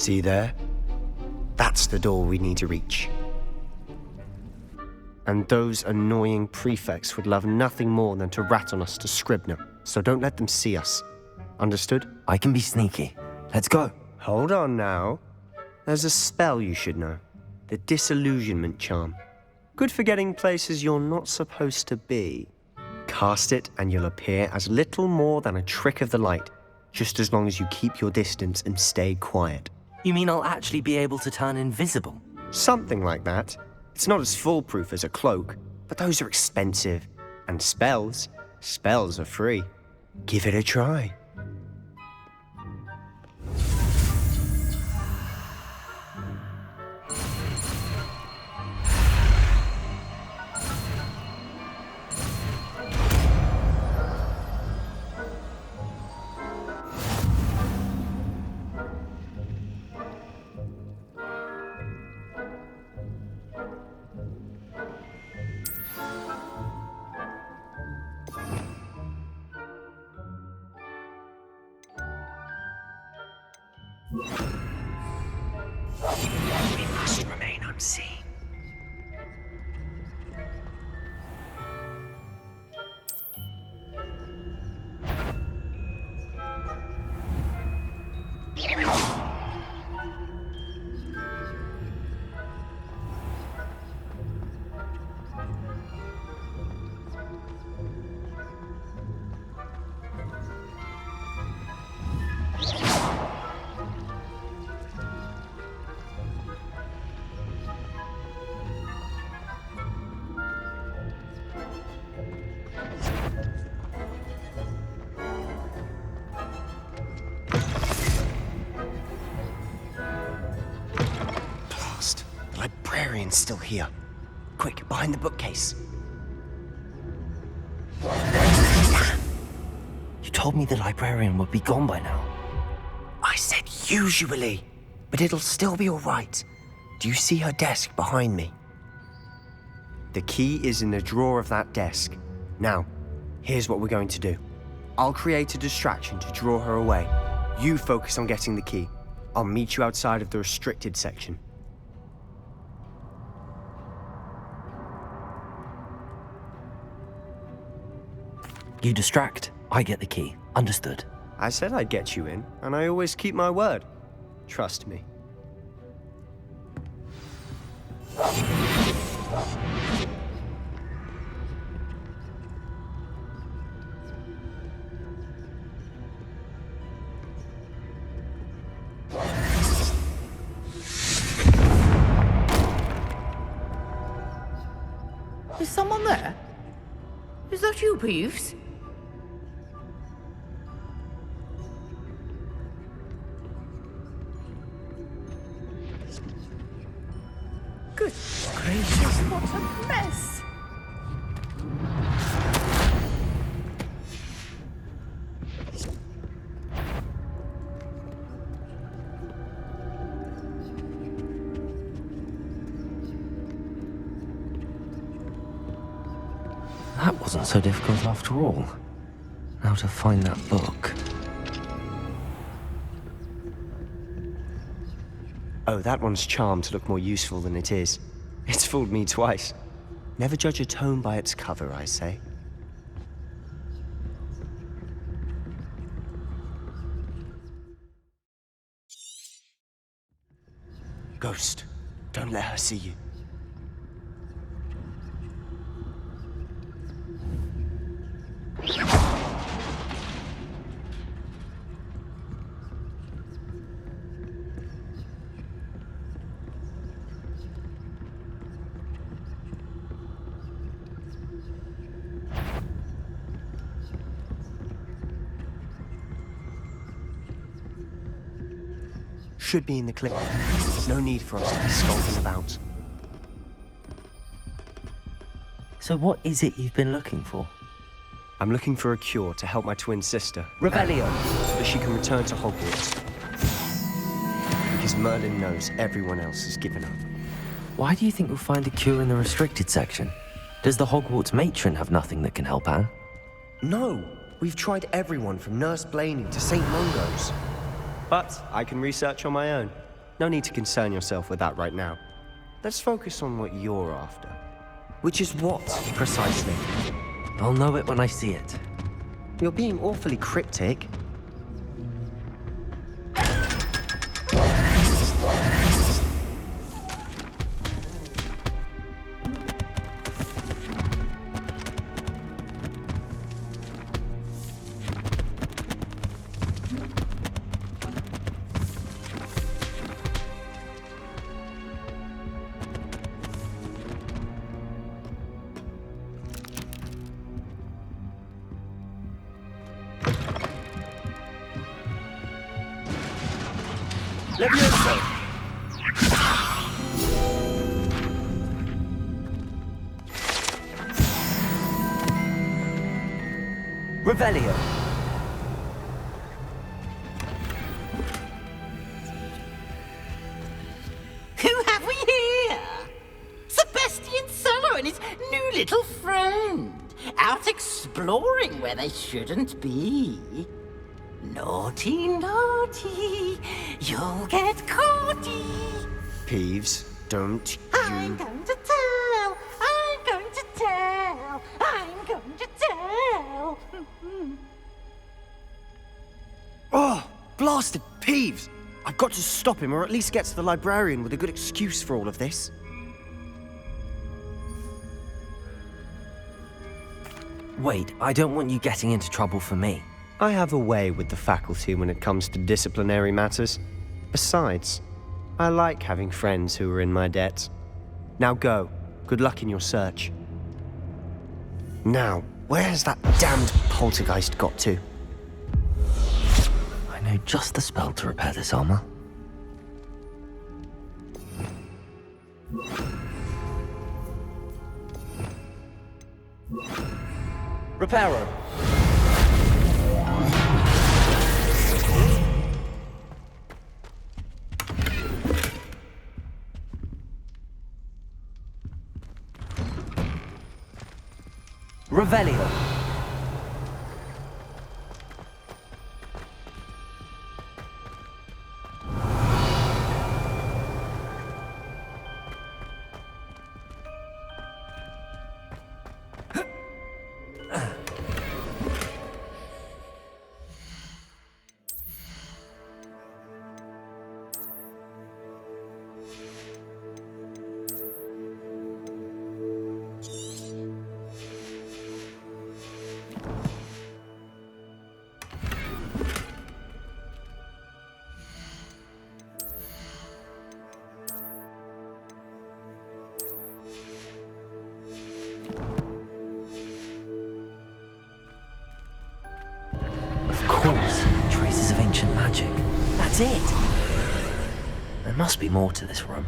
See there? That's the door we need to reach. And those annoying prefects would love nothing more than to rat on us to Scribner, so don't let them see us. Understood? I can be sneaky. Let's go. Hold on now. There's a spell you should know. The Disillusionment Charm. Good for getting places you're not supposed to be. Cast it and you'll appear as little more than a trick of the light, just as long as you keep your distance and stay quiet. You mean I'll actually be able to turn invisible? Something like that. It's not as foolproof as a cloak, but those are expensive. And spells are free. Give it a try. We must remain unseen. The librarian's still here. Quick, behind the bookcase. You told me the librarian would be gone by now. I said usually, but it'll still be all right. Do you see her desk behind me? The key is in the drawer of that desk. Now, here's what we're going to do. I'll create a distraction to draw her away. You focus on getting the key. I'll meet you outside of the restricted section. You distract, I get the key. Understood. I said I'd get you in, and I always keep my word. Trust me. Is someone there? Is that you, Peeves? Good gracious, what a mess! That wasn't so difficult after all. Now to find that book. Oh, that one's charmed to look more useful than it is. It's fooled me twice. Never judge a tome by its cover, I say. Ghost, don't let her see you. Should be in the clip. No need for us to be skulking about. So what is it you've been looking for? I'm looking for a cure to help my twin sister, Revelio. so that she can return to Hogwarts. Because Merlin knows everyone else has given up. Why do you think we'll find a cure in the restricted section? Does the Hogwarts matron have nothing that can help Anne? No! We've tried everyone from Nurse Blaney to St. Mungo's. But I can research on my own. No need to concern yourself with that right now. Let's focus on what you're after. Which is what, precisely? I'll know it when I see it. You're being awfully cryptic. Levioso! Revelio! Who have we here? Sebastian Solo and his new little friend. Out exploring where they shouldn't be. Naughty, naughty, you'll get caughty. Peeves, don't I'm you... going to tell, I'm going to tell, I'm going to tell. Oh, blasted Peeves! I've got to stop him, or at least get to the librarian with a good excuse for all of this. Wait, I don't want you getting into trouble for me. I have a way with the faculty when it comes to disciplinary matters. Besides, I like having friends who are in my debt. Now go. Good luck in your search. Now, where has that damned poltergeist got to? I know just the spell to repair this armor. Reparo. Revelio! Traces of ancient magic. That's it! There must be more to this room.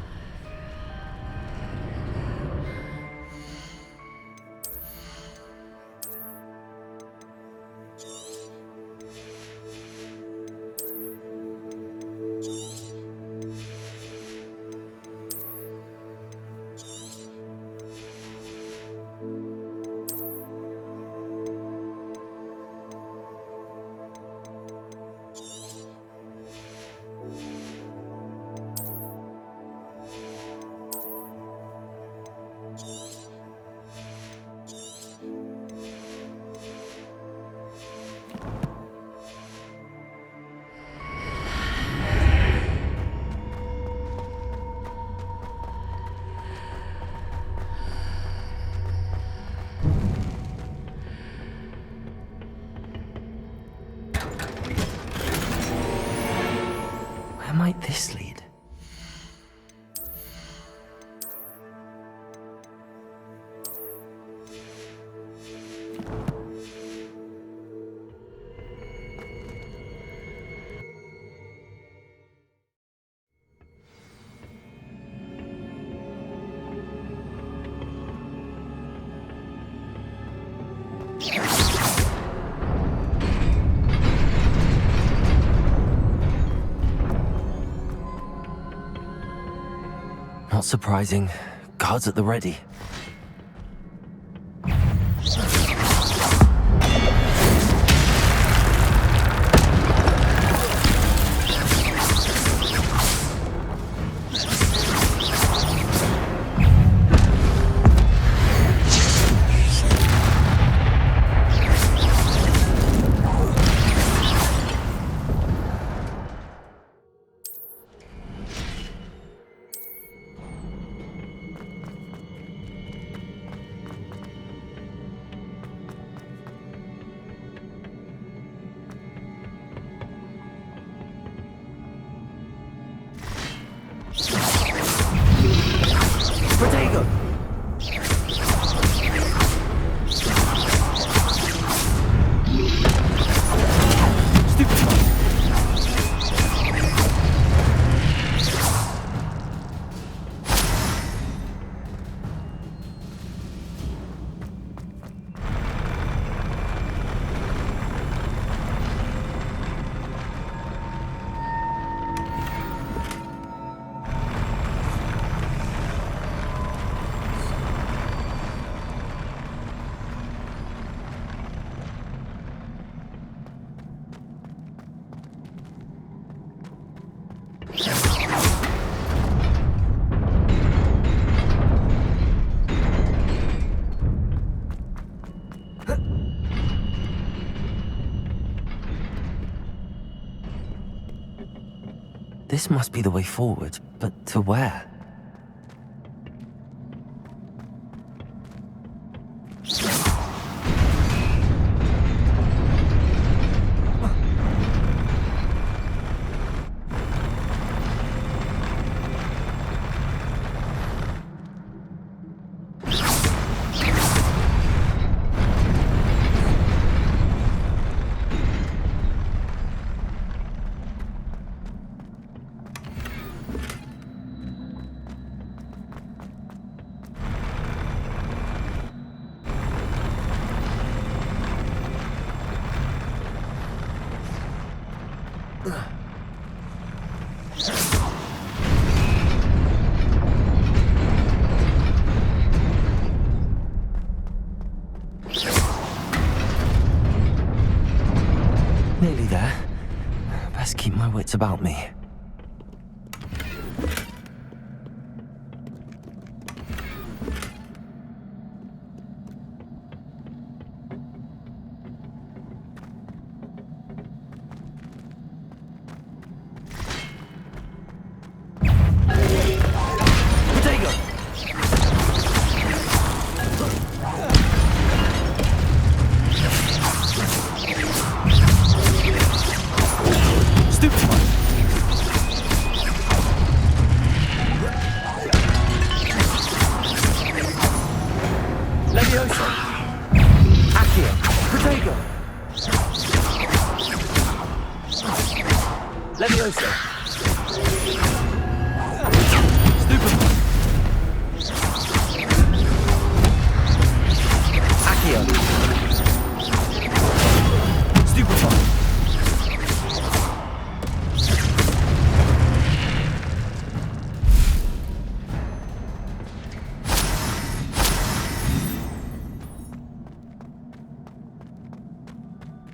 Where might this lead? Not surprising. Guards at the ready. This must be the way forward, but to where? Nearly there. Best keep my wits about me.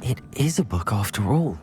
It is a book after all.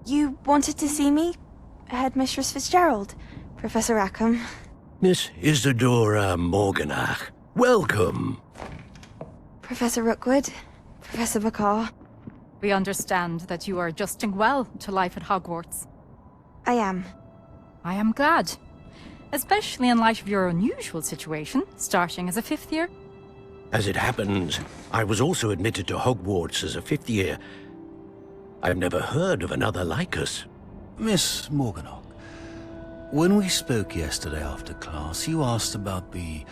You wanted to see me? Headmistress Fitzgerald? Professor Rackham? Miss Isadora Morganach, welcome. Professor Rookwood? Professor Bakar? We understand that you are adjusting well to life at Hogwarts. I am. I am glad. Especially in light of your unusual situation, starting as a 5th year. As it happens, I was also admitted to Hogwarts as a fifth year. I've never heard of another like us. Miss Morganach, when we spoke yesterday after class, you asked about the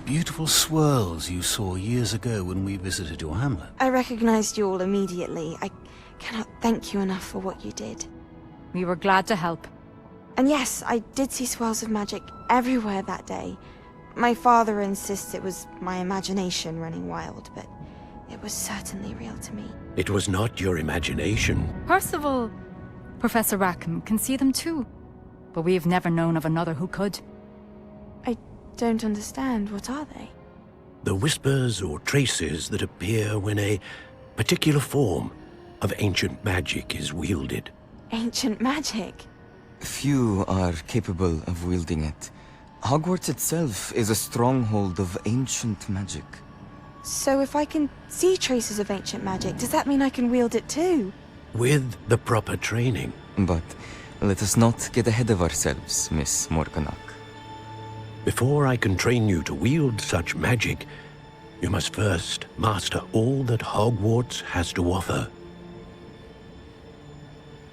beautiful swirls you saw years ago when we visited your hamlet. I recognized you all immediately. I cannot thank you enough for what you did. We were glad to help. And yes, I did see swirls of magic everywhere that day. My father insists it was my imagination running wild, but it was certainly real to me. It was not your imagination. Percival, Professor Rackham can see them too. But we've never known of another who could. I don't understand. What are they? The whispers or traces that appear when a particular form of ancient magic is wielded. Ancient magic? Few are capable of wielding it. Hogwarts itself is a stronghold of ancient magic. So if I can see traces of ancient magic, does that mean I can wield it too? With the proper training. But let us not get ahead of ourselves, Miss Morganach. Before I can train you to wield such magic, you must first master all that Hogwarts has to offer.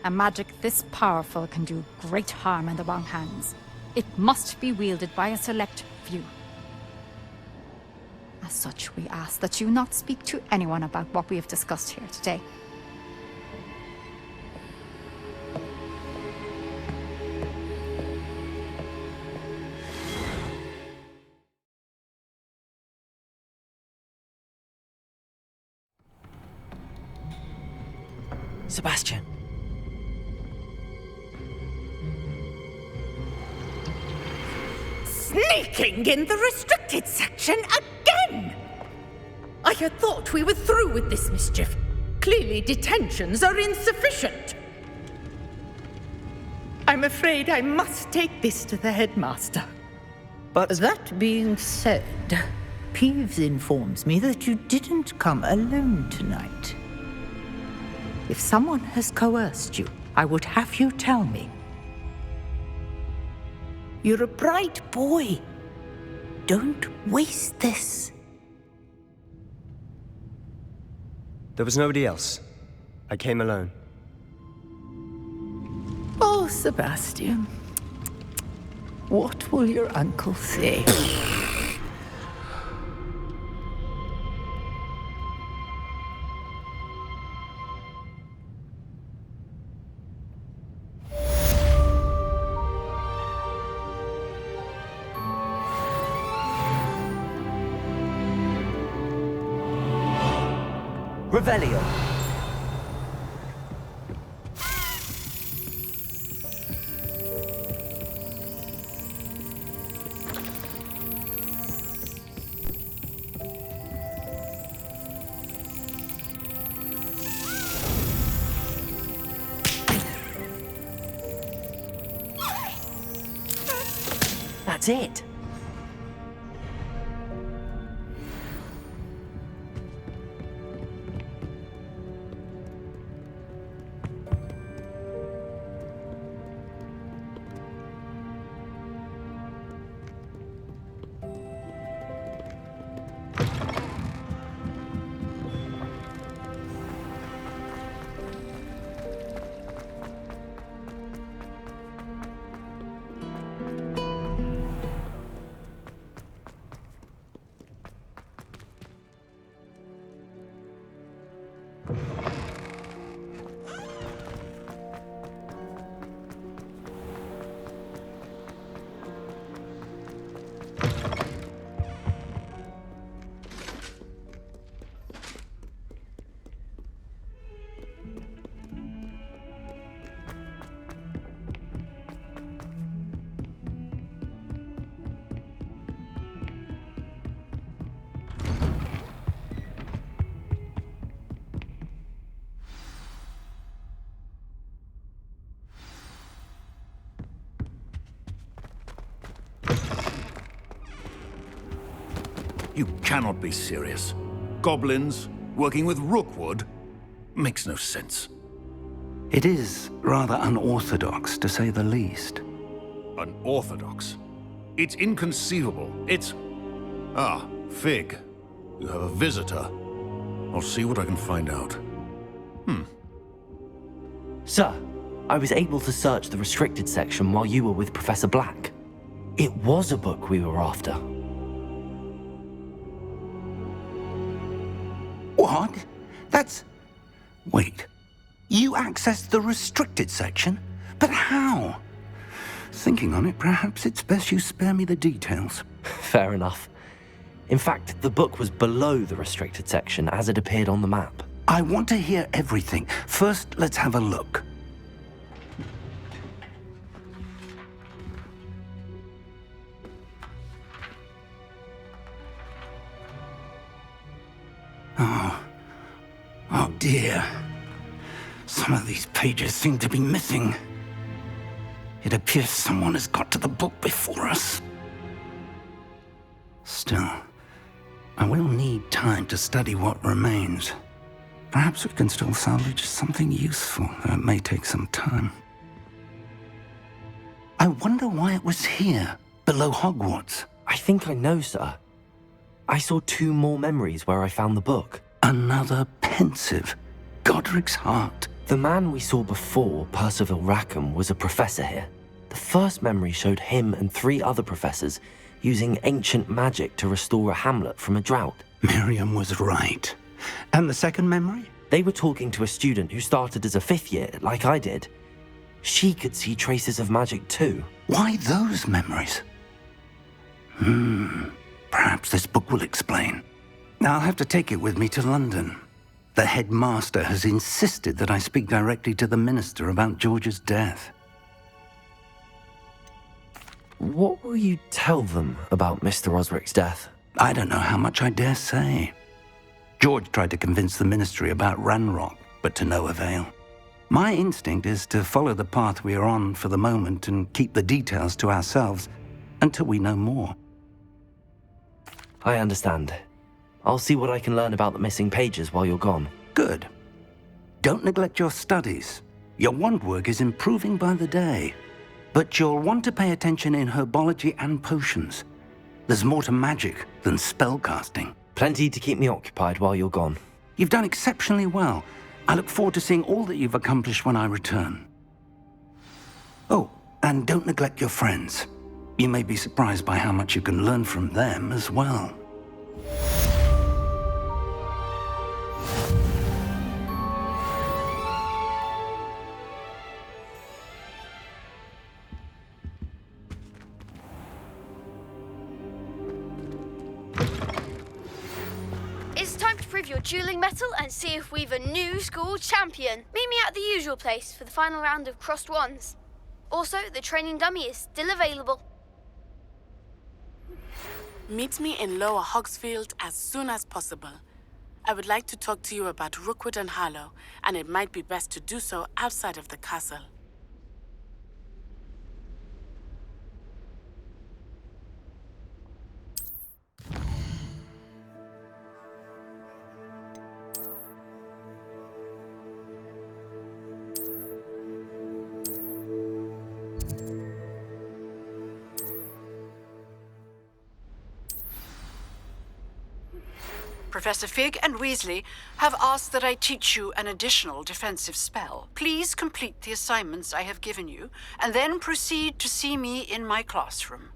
A magic this powerful can do great harm in the wrong hands. It must be wielded by a select few. As such, we ask that you not speak to anyone about what we have discussed here today. Sebastian. Sneaking in the restricted section again! I had thought we were through with this mischief. Clearly detentions are insufficient. I'm afraid I must take this to the headmaster. But That being said, Peeves informs me that you didn't come alone tonight. If someone has coerced you, I would have you tell me. You're a bright boy. Don't waste this. there was nobody else. I came alone. Oh, Sebastian. What will your uncle say? Revelio. That's it. You cannot be serious. Goblins working with Rookwood? Makes no sense. It is rather unorthodox, to say the least. Unorthodox? It's inconceivable. It's... Ah, Fig. You have a visitor. I'll see what I can find out. Sir, I was able to search the restricted section while you were with Professor Black. It was a book we were after. What? That's... Wait. You accessed the restricted section? But how? Thinking on it, perhaps it's best you spare me the details. Fair enough. In fact, the book was below the restricted section as it appeared on the map. I want to hear everything. First, let's have a look. Oh dear. Some of these pages seem to be missing. It appears someone has got to the book before us. Still, I will need time to study what remains. Perhaps we can still salvage something useful, though it may take some time. I wonder why it was here, below Hogwarts. I think I know, sir. I saw 2 more memories where I found the book. Another pensive. Godric's heart. The man we saw before, Percival Rackham, was a professor here. The first memory showed him and 3 other professors using ancient magic to restore a hamlet from a drought. Miriam was right. And the second memory? They were talking to a student who started as a 5th year, like I did. She could see traces of magic too. Why those memories? Perhaps this book will explain. I'll have to take it with me to London. The headmaster has insisted that I speak directly to the minister about George's death. What will you tell them about Mr. Osric's death? I don't know how much I dare say. George tried to convince the ministry about Ranrock, but to no avail. My instinct is to follow the path we are on for the moment and keep the details to ourselves until we know more. I understand. I'll see what I can learn about the missing pages while you're gone. Good. Don't neglect your studies. Your wand work is improving by the day. But you'll want to pay attention in herbology and potions. There's more to magic than spellcasting. Plenty to keep me occupied while you're gone. You've done exceptionally well. I look forward to seeing all that you've accomplished when I return. Oh, and don't neglect your friends. You may be surprised by how much you can learn from them as well. It's time to prove your dueling mettle and see if we've a new school champion. Meet me at the usual place for the final round of crossed wands. Also, the training dummy is still available. Meet me in Lower Hogsfield as soon as possible. I would like to talk to you about Rookwood and Harlow, and it might be best to do so outside of the castle. Professor Fig and Weasley have asked that I teach you an additional defensive spell. Please complete the assignments I have given you, and then proceed to see me in my classroom.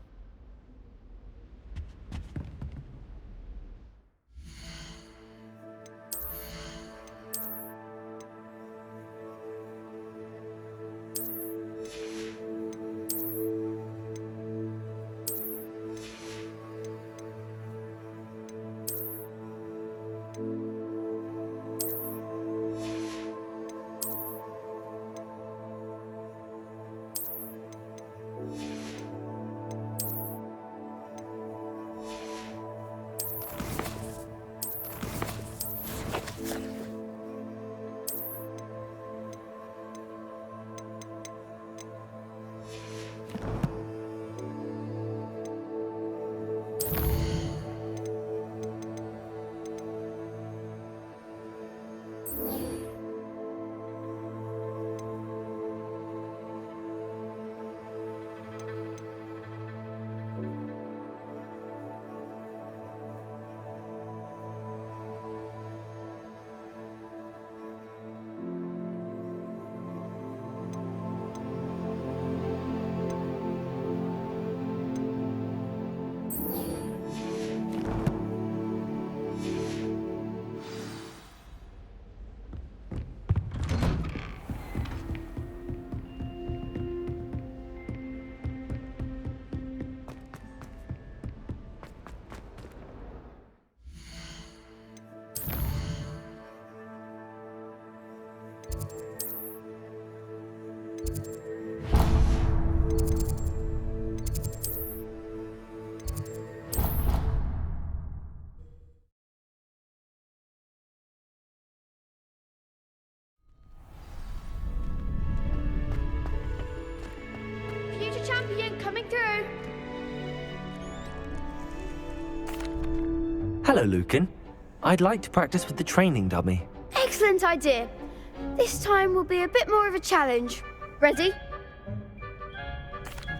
Hello, Lucan. I'd like to practice with the training dummy. Excellent idea. This time will be a bit more of a challenge. Ready?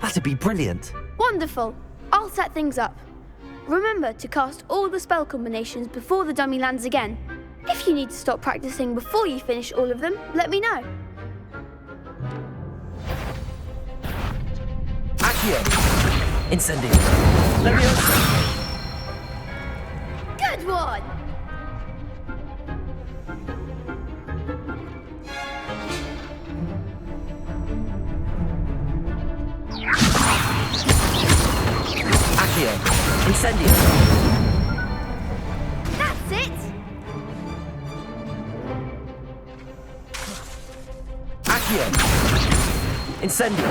That'd be brilliant. Wonderful. I'll set things up. Remember to cast all the spell combinations before the dummy lands again. If you need to stop practicing before you finish all of them, let me know. Accio! Incendio! Leviosa! Good one! Accio! Incendio! That's it! Accio! Incendio!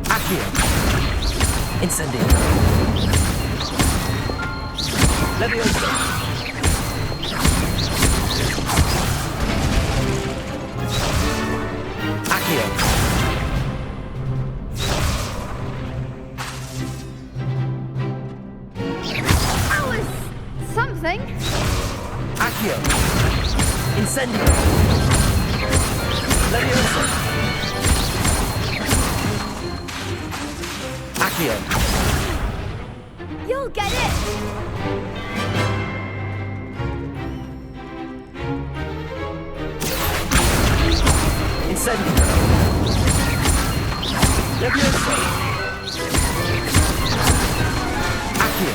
Accio! Incendio! Leviosa! Accio! That was something. Accio! Incendio! Leviosa! Accio! You'll get it. Incendio! Leviosa! Accio!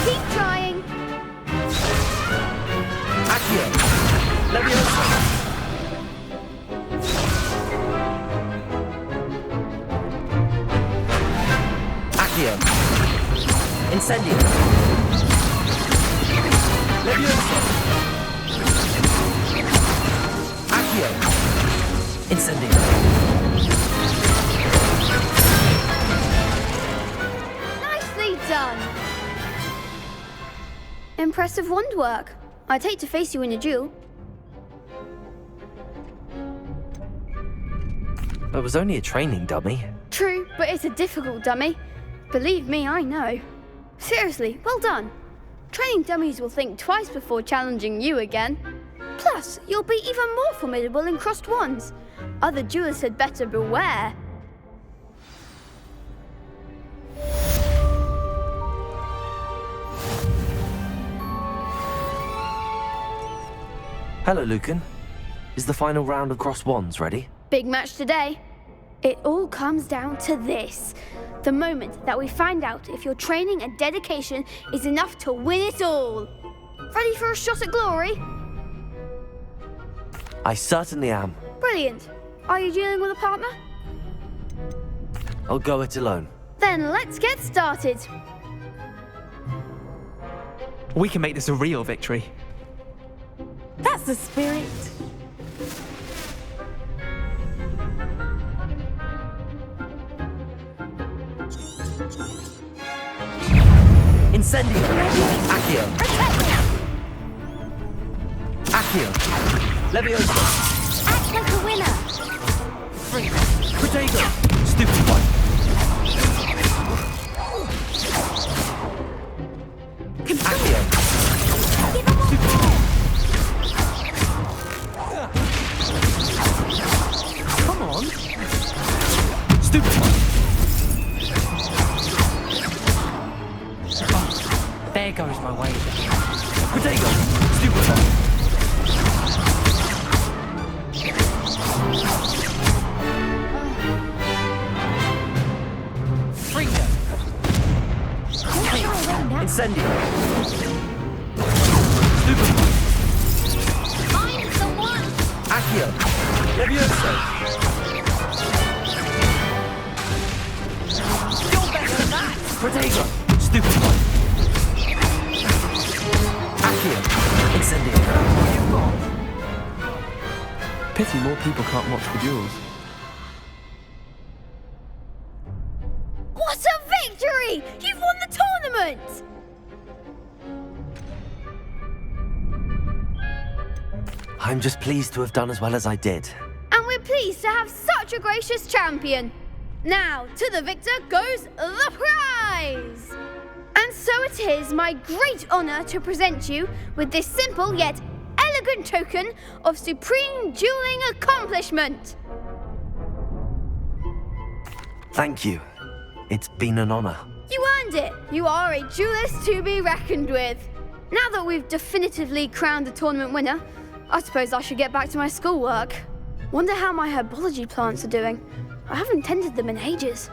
Keep trying. Accio! Leviosa! Accio! Incendio! Leviosa! Accio! Incendio! Nicely done. Impressive wand work. I'd hate to face you in a duel. It was only a training dummy. True, but it's a difficult dummy. Believe me, I know. Seriously, well done. Training dummies will think twice before challenging you again. Plus, you'll be even more formidable in crossed wands. Other duelists had better beware. Hello, Lucan. Is the final round of crossed wands ready? Big match today. It all comes down to this. The moment that we find out if your training and dedication is enough to win it all. Ready for a shot at glory? I certainly am. Brilliant. Are you dealing with a partner? I'll go it alone. Then let's get started. We can make this a real victory. That's the spirit. Incendio! Accio! Accio! Leviosa! Act like a winner. Protego! Stupid one! Accio! Come on. Stupid one! There goes my way. Protego! Stupid one! Freedom. Incendio! Stupid one! I'm the one. Accio! Leviosa! You're better than that. Protego! Stupid one! Accio! Incendio! Pity more people can't watch the duels. What a victory! You've won the tournament! I'm just pleased to have done as well as I did. And we're pleased to have such a gracious champion. Now, to the victor goes the prize! And so it is my great honour to present you with this simple yet elegant token of supreme dueling accomplishment. Thank you. It's been an honor. You earned it. You are a duelist to be reckoned with. Now that we've definitively crowned the tournament winner, I suppose I should get back to my schoolwork. Wonder how my herbology plants are doing. I haven't tended them in ages.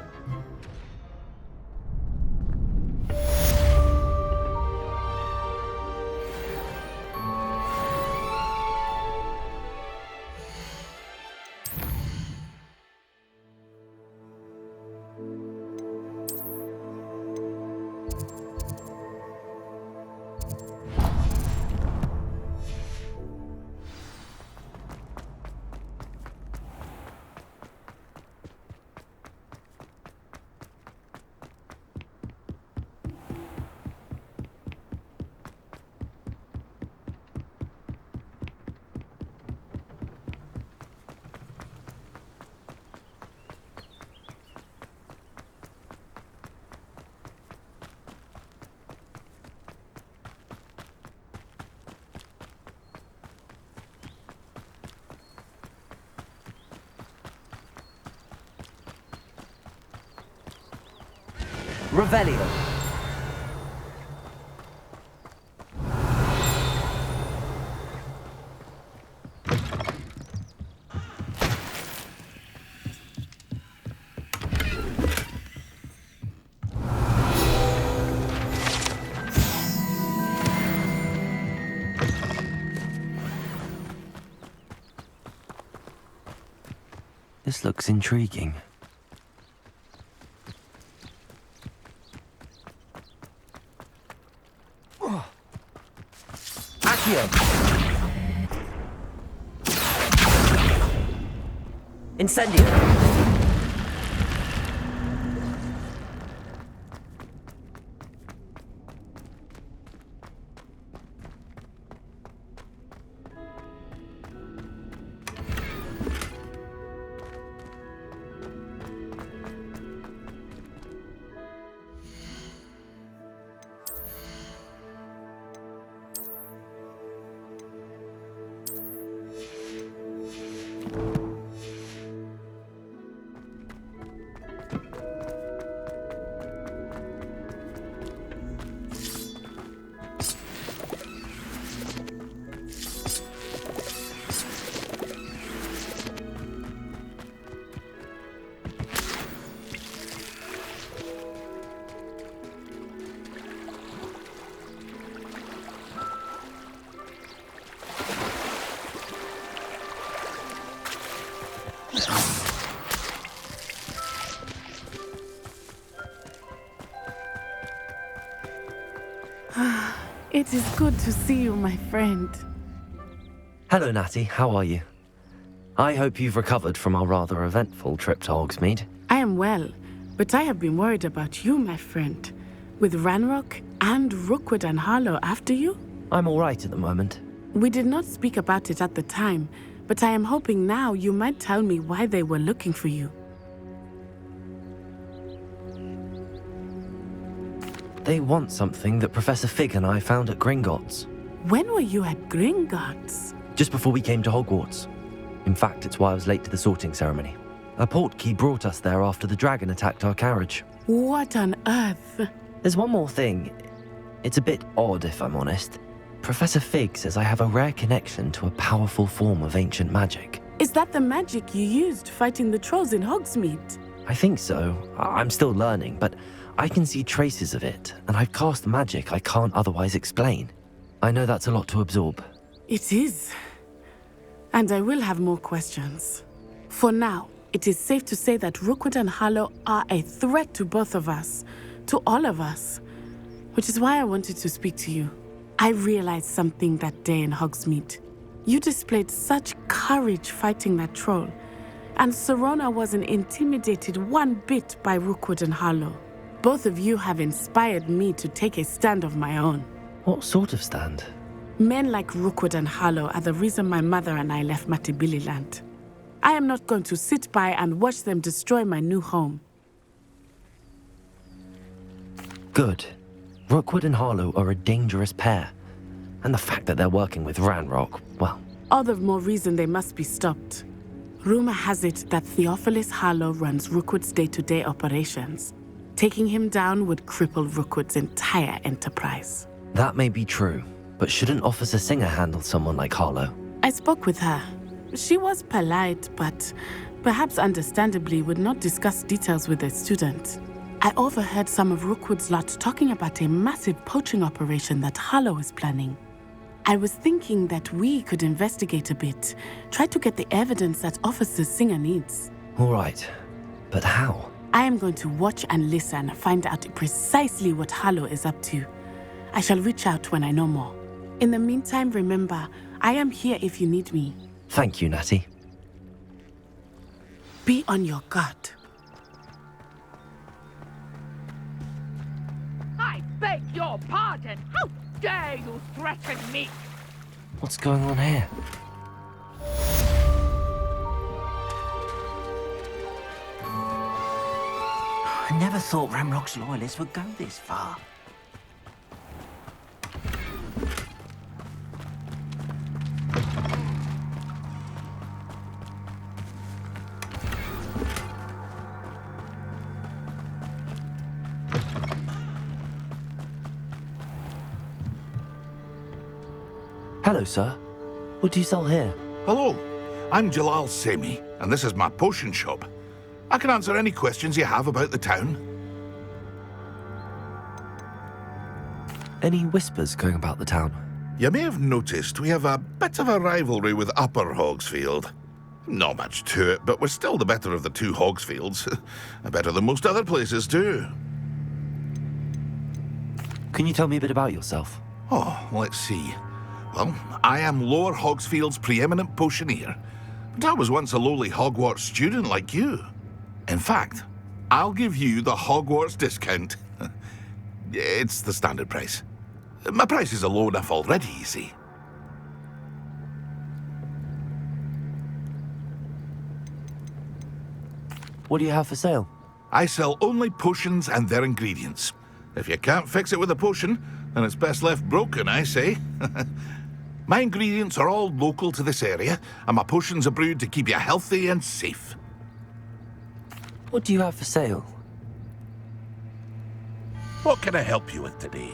Revelio. This looks intriguing. Incendio! It is good to see you, my friend. Hello, Natty. How are you? I hope you've recovered from our rather eventful trip to Hogsmeade. I am well, but I have been worried about you, my friend. With Ranrock and Rookwood and Harlow after you? I'm all right at the moment. We did not speak about it at the time, but I am hoping now you might tell me why they were looking for you. They want something that Professor Fig and I found at Gringotts. When were you at Gringotts? Just before we came to Hogwarts. In fact, it's why I was late to the sorting ceremony. A portkey brought us there after the dragon attacked our carriage. What on earth? There's one more thing. It's a bit odd, if I'm honest. Professor Fig says I have a rare connection to a powerful form of ancient magic. Is that the magic you used fighting the trolls in Hogsmeade? I think so. I'm still learning, but I can see traces of it, and I've cast magic I can't otherwise explain. I know that's a lot to absorb. It is. And I will have more questions. For now, it is safe to say that Rookwood and Harlow are a threat to both of us, to all of us, which is why I wanted to speak to you. I realized something that day in Hogsmeade. You displayed such courage fighting that troll, and Serona wasn't intimidated one bit by Rookwood and Harlow. Both of you have inspired me to take a stand of my own. What sort of stand? Men like Rookwood and Harlow are the reason my mother and I left Matibililand. I am not going to sit by and watch them destroy my new home. Good. Rookwood and Harlow are a dangerous pair. And the fact that they're working with Ranrock, well... All the more reason they must be stopped. Rumor has it that Theophilus Harlow runs Rookwood's day-to-day operations. Taking him down would cripple Rookwood's entire enterprise. That may be true, but shouldn't Officer Singer handle someone like Harlow? I spoke with her. She was polite, but perhaps understandably would not discuss details with a student. I overheard some of Rookwood's lot talking about a massive poaching operation that Harlow is planning. I was thinking that we could investigate a bit, try to get the evidence that Officer Singer needs. All right, but how? I am going to watch and listen, find out precisely what Harlow is up to. I shall reach out when I know more. In the meantime, remember, I am here if you need me. Thank you, Natty. Be on your guard. I beg your pardon. How dare you threaten me? What's going on here? I never thought Ranrock's loyalists would go this far. Hello, sir. What do you sell here? Hello, I'm Jalal Semi, and this is my potion shop. I can answer any questions you have about the town. Any whispers going about the town? You may have noticed we have a bit of a rivalry with Upper Hogsfield. Not much to it, but we're still the better of the two Hogsfields. Better than most other places, too. Can you tell me a bit about yourself? Oh, let's see. Well, I am Lower Hogsfield's preeminent potioneer, but I was once a lowly Hogwarts student like you. In fact, I'll give you the Hogwarts discount. It's the standard price. My prices are low enough already, you see. What do you have for sale? I sell only potions and their ingredients. If you can't fix it with a potion, then it's best left broken, I say. My ingredients are all local to this area, and my potions are brewed to keep you healthy and safe. What do you have for sale? What can I help you with today?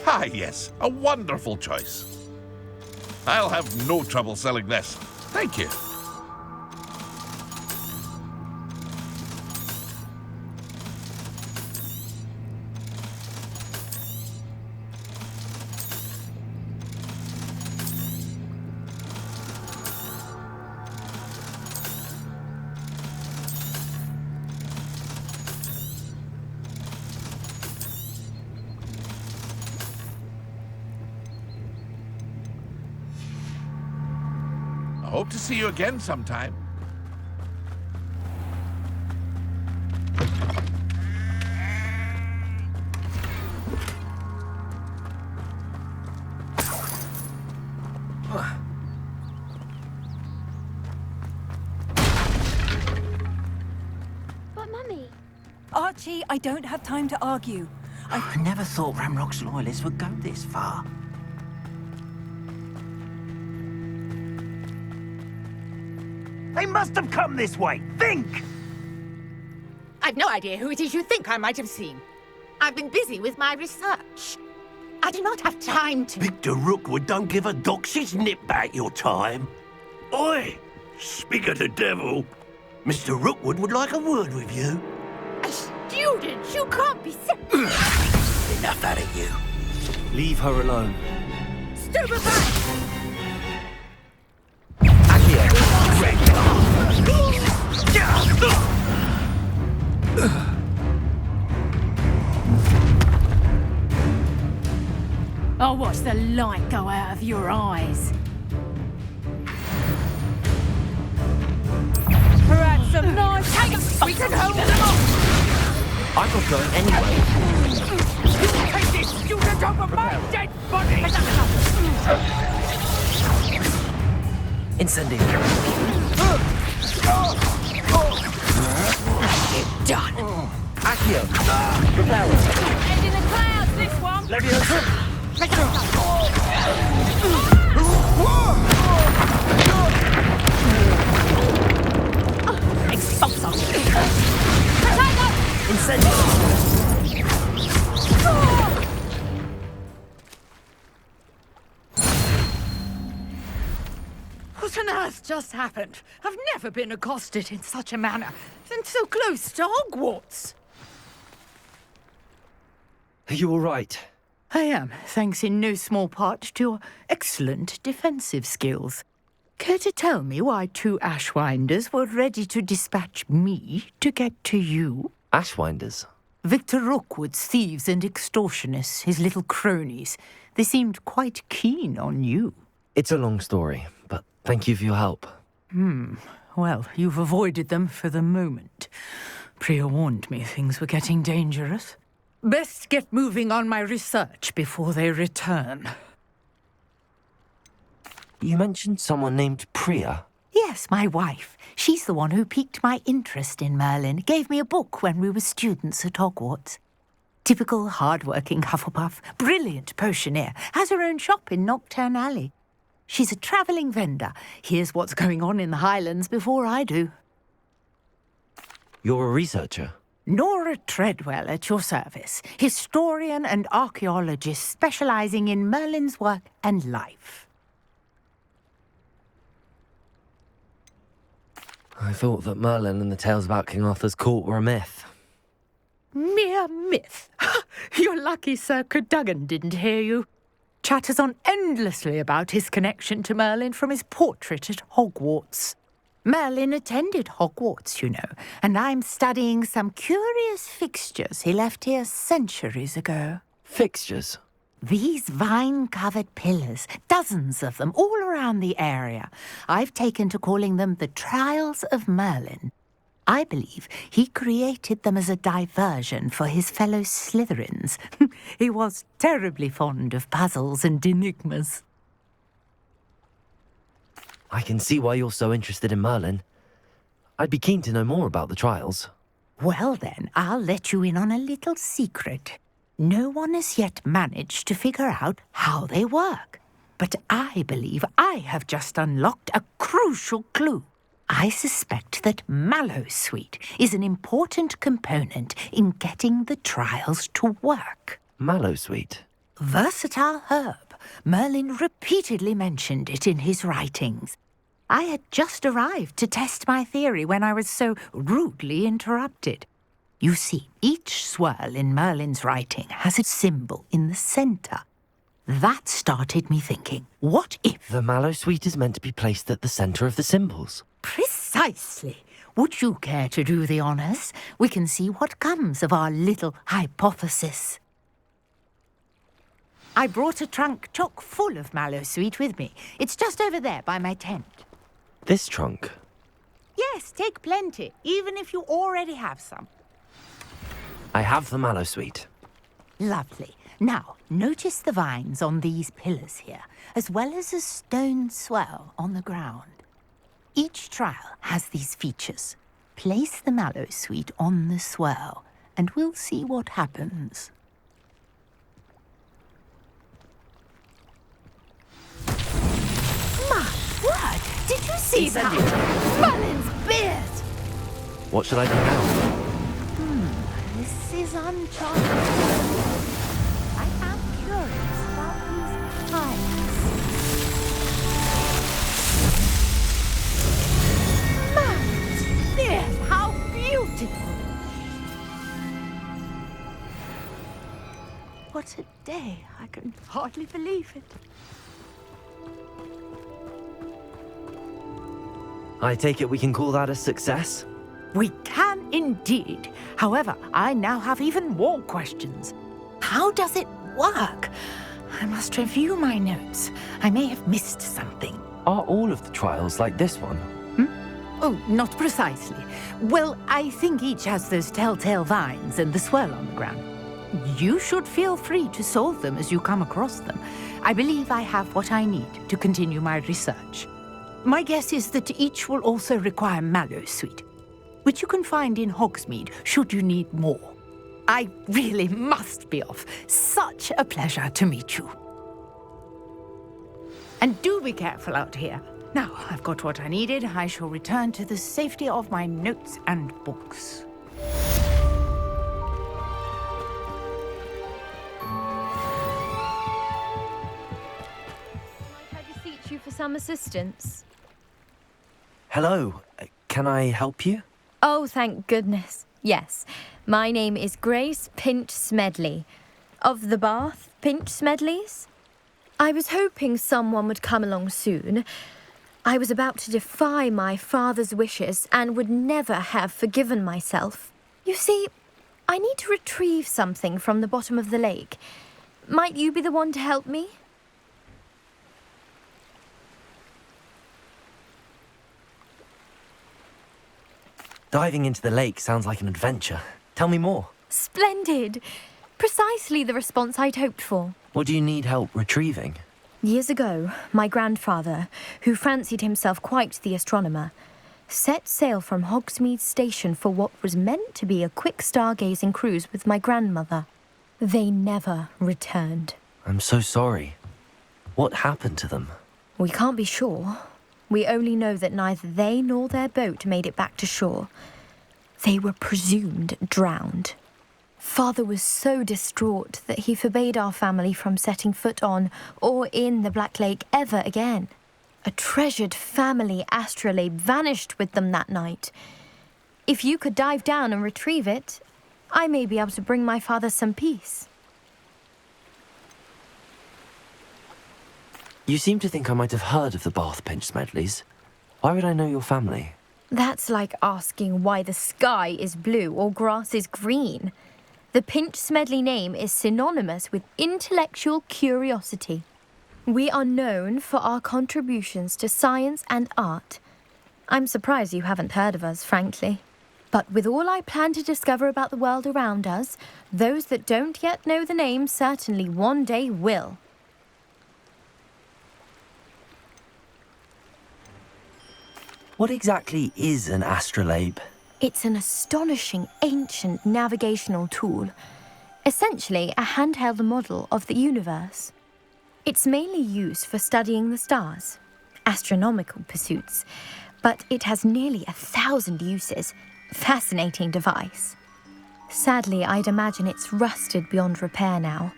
Ah, yes, a wonderful choice. I'll have no trouble selling this. Thank you. I hope to see you again sometime. But Mummy... Archie, I don't have time to argue. I never thought Ranrock's loyalists would go this far. They must have come this way. Think! I've no idea who it is you think I might have seen. I've been busy with my research. I do not have time to... Victor Rookwood don't give a doxy's nip back your time. Oi! Speak of the devil. Mr. Rookwood would like a word with you. A student? You can't be Enough out of you. Leave her alone. Stupid back! I'll watch the light go out of your eyes. Perhaps some nice... Take them! We can hold them off! I'm not going anyway. for my dead body! Incendio. You're done. Accio. Reparo. Head in the clouds, this one! Leviosa. Expulso! Incendio. What on earth just happened? I've never been accosted in such a manner, and so close to Hogwarts. Are you all right? I am, thanks in no small part to your excellent defensive skills. Care to tell me why 2 Ashwinders were ready to dispatch me to get to you? Ashwinders? Victor Rookwood's thieves and extortionists, his little cronies. They seemed quite keen on you. It's a long story, but thank you for your help. Well, you've avoided them for the moment. Priya warned me things were getting dangerous. Best get moving on my research before they return. You mentioned someone named Priya. Yes, my wife. She's the one who piqued my interest in Merlin. Gave me a book when we were students at Hogwarts. Typical hard-working Hufflepuff, brilliant potioneer, has her own shop in Knockturn Alley. She's a travelling vendor. Hears what's going on in the Highlands before I do. You're a researcher? Nora Treadwell at your service, historian and archaeologist specialising in Merlin's work and life. I thought that Merlin and the tales about King Arthur's court were a myth. Mere myth. You're lucky Sir Cadogan didn't hear you. Chatters on endlessly about his connection to Merlin from his portrait at Hogwarts. Merlin attended Hogwarts, you know, and I'm studying some curious fixtures he left here centuries ago. Fixtures? These vine-covered pillars, dozens of them, all around the area. I've taken to calling them the Trials of Merlin. I believe he created them as a diversion for his fellow Slytherins. He was terribly fond of puzzles and enigmas. I can see why you're so interested in Merlin. I'd be keen to know more about the trials. Well then, I'll let you in on a little secret. No one has yet managed to figure out how they work. But I believe I have just unlocked a crucial clue. I suspect that Mallowsweet is an important component in getting the trials to work. Mallowsweet? Versatile herb. Merlin repeatedly mentioned it in his writings. I had just arrived to test my theory when I was so rudely interrupted. You see, each swirl in Merlin's writing has a symbol in the centre. That started me thinking, what if... The Mallowsweet is meant to be placed at the centre of the symbols. Precisely. Would you care to do the honours? We can see what comes of our little hypothesis. I brought a trunk chock full of Mallowsweet with me. It's just over there by my tent. This trunk? Yes, take plenty, even if you already have some. I have the Mallowsweet. Lovely. Now, notice the vines on these pillars here, as well as a stone swell on the ground. Each trial has these features. Place the Mallowsweet on the swell, and we'll see what happens. My word! Did you see that? Merlin's beard! What should I do now? This is uncharted. I am curious about these eyes. Merlin's beard! How beautiful! What a day! I can hardly believe it. I take it we can call that a success? We can indeed. However, I now have even more questions. How does it work? I must review my notes. I may have missed something. Are all of the trials like this one? Oh, not precisely. Well, I think each has those telltale vines and the swirl on the ground. you should feel free to solve them as you come across them. I believe I have what I need to continue my research. My guess is that each will also require mallowsweet, which you can find in Hogsmeade should you need more. I really must be off. Such a pleasure to meet you. And do be careful out here. Now, I've got what I needed. I shall return to the safety of my notes and books. I beseech you for some assistance. Hello, can I help you? Oh, thank goodness. Yes, my name is Grace Pinch Smedley, of the Bath Pinch Smedleys. I was hoping someone would come along soon. I was about to defy my father's wishes and would never have forgiven myself. You see, I need to retrieve something from the bottom of the lake. Might you be the one to help me? Diving into the lake sounds like an adventure. Tell me more. Splendid! Precisely the response I'd hoped for. What do you need help retrieving? Years ago, my grandfather, who fancied himself quite the astronomer, set sail from Hogsmeade Station for what was meant to be a quick stargazing cruise with my grandmother. They never returned. I'm so sorry. What happened to them? We can't be sure. We only know that neither they nor their boat made it back to shore. They were presumed drowned. Father was so distraught that he forbade our family from setting foot on or in the Black Lake ever again. A treasured family astrolabe vanished with them that night. If you could dive down and retrieve it, I may be able to bring my father some peace. You seem to think I might have heard of the Bath Pinch Smedleys. Why would I know your family? That's like asking why the sky is blue or grass is green. The Pinch Smedley name is synonymous with intellectual curiosity. We are known for our contributions to science and art. I'm surprised you haven't heard of us, frankly. But with all I plan to discover about the world around us, those that don't yet know the name certainly one day will. What exactly is an astrolabe? It's an astonishing ancient navigational tool, essentially a handheld model of the universe. It's mainly used for studying the stars, astronomical pursuits, but it has nearly 1,000 uses. Fascinating device. Sadly, I'd imagine it's rusted beyond repair now.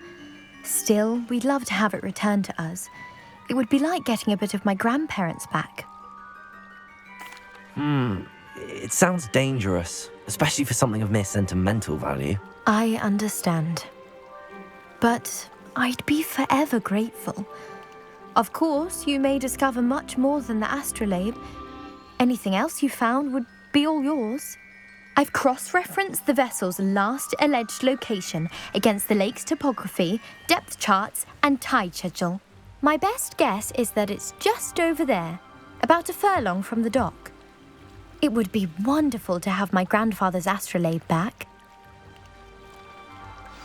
Still, we'd love to have it returned to us. It would be like getting a bit of my grandparents back. It sounds dangerous, especially for something of mere sentimental value. I understand. But I'd be forever grateful. Of course, you may discover much more than the astrolabe. Anything else you found would be all yours. I've cross-referenced the vessel's last alleged location against the lake's topography, depth charts, and tide schedule. My best guess is that it's just over there, about a furlong from the dock. It would be wonderful to have my grandfather's astrolabe back.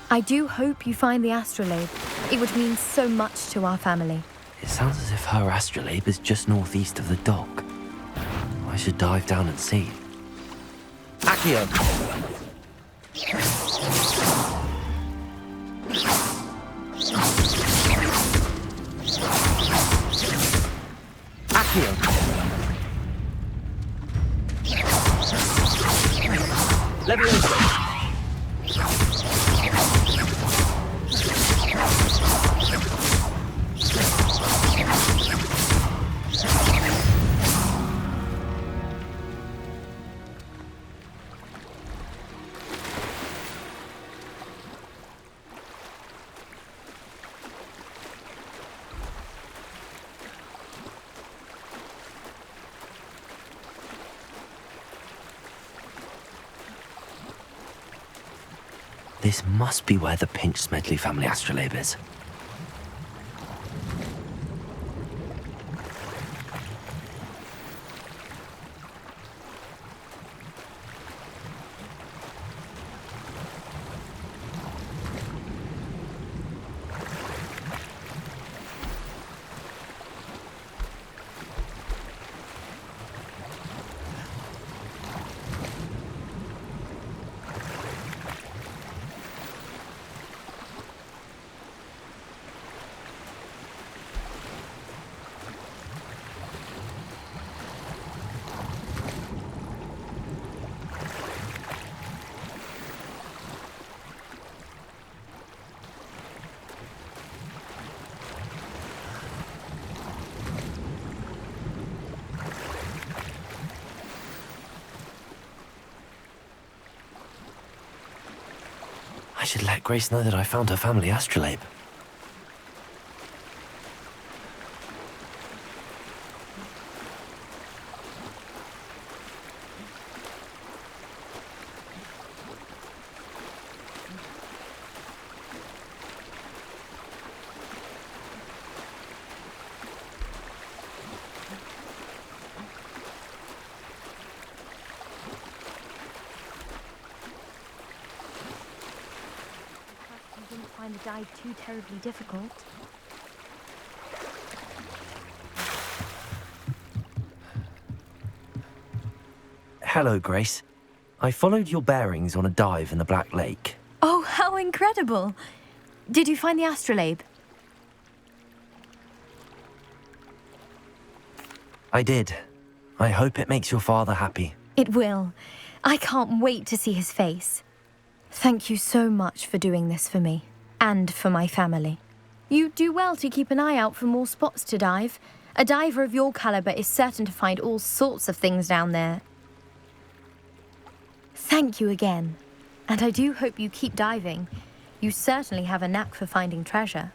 I do hope you find the astrolabe. It would mean so much to our family. It sounds as if her astrolabe is just northeast of the dock. I should dive down and see. Accio! Accio! Leviosa! This must be where the Pinch Smedley family astrolabe is. I should let Grace know that I found her family astrolabe. Find the dive too terribly difficult. Hello, Grace. I followed your bearings on a dive in the Black Lake. Oh, how incredible! Did you find the astrolabe? I did. I hope it makes your father happy. It will. I can't wait to see his face. Thank you so much for doing this for me. And for my family. You do well to keep an eye out for more spots to dive. A diver of your caliber is certain to find all sorts of things down there. Thank you again. And I do hope you keep diving. You certainly have a knack for finding treasure.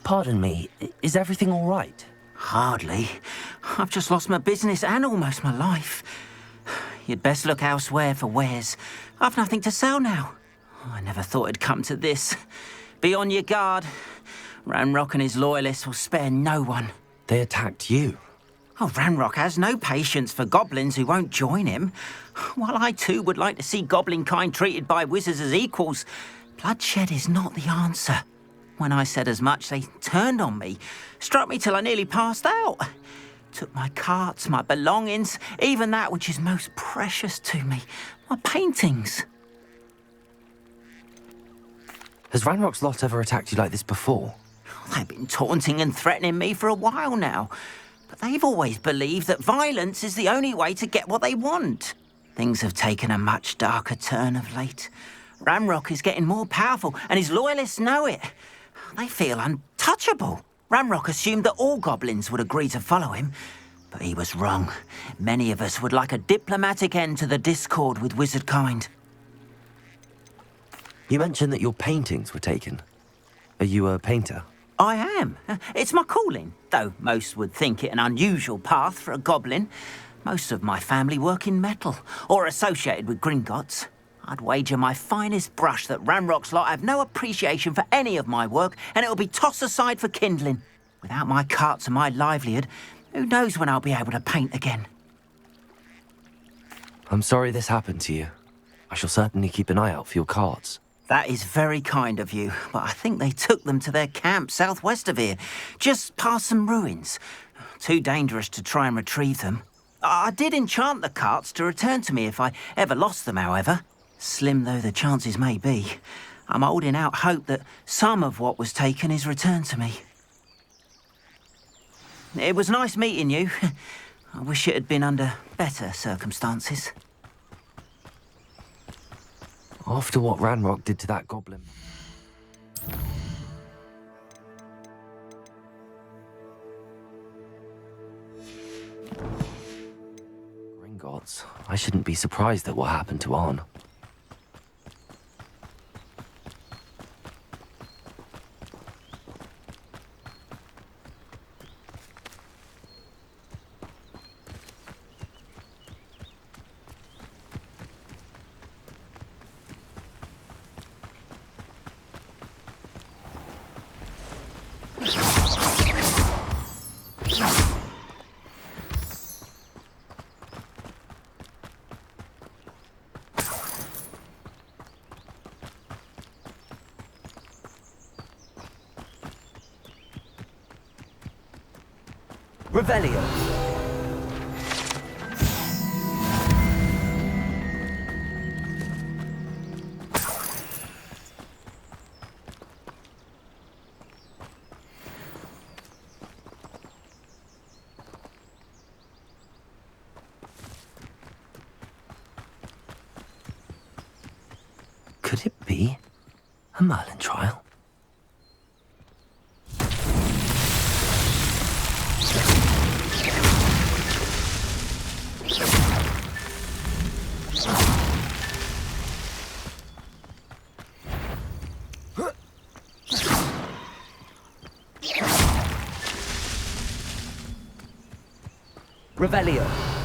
Pardon me, is everything all right? Hardly. I've just lost my business and almost my life. You'd best look elsewhere for wares. I've nothing to sell now. I never thought it'd come to this. Be on your guard. Ranrock and his loyalists will spare no one. They attacked you. Oh, Ranrock has no patience for goblins who won't join him. While I too would like to see goblin kind treated by wizards as equals, bloodshed is not the answer. When I said as much, they turned on me, struck me till I nearly passed out. Took my carts, my belongings, even that which is most precious to me, my paintings. Has Ranrock's lot ever attacked you like this before? They've been taunting and threatening me for a while now. But they've always believed that violence is the only way to get what they want. Things have taken a much darker turn of late. Ranrock is getting more powerful, and his loyalists know it. They feel untouchable. Ranrock assumed that all goblins would agree to follow him, but he was wrong. Many of us would like a diplomatic end to the discord with wizard kind. You mentioned that your paintings were taken. Are you a painter? I am. It's my calling, though most would think it an unusual path for a goblin. Most of my family work in metal, or associated with Gringotts. I'd wager my finest brush that Ranrock's lot have no appreciation for any of my work, and it'll be tossed aside for kindling. Without my carts and my livelihood, who knows when I'll be able to paint again? I'm sorry this happened to you. I shall certainly keep an eye out for your carts. That is very kind of you, but I think they took them to their camp southwest of here, just past some ruins. Too dangerous to try and retrieve them. I did enchant the carts to return to me if I ever lost them, however. Slim though the chances may be, I'm holding out hope that some of what was taken is returned to me. It was nice meeting you. I wish it had been under better circumstances. After what Ranrock did to that goblin. Gringotts, I shouldn't be surprised at what happened to Arn. Revelio. Could it be a Merlin trial? Revelio.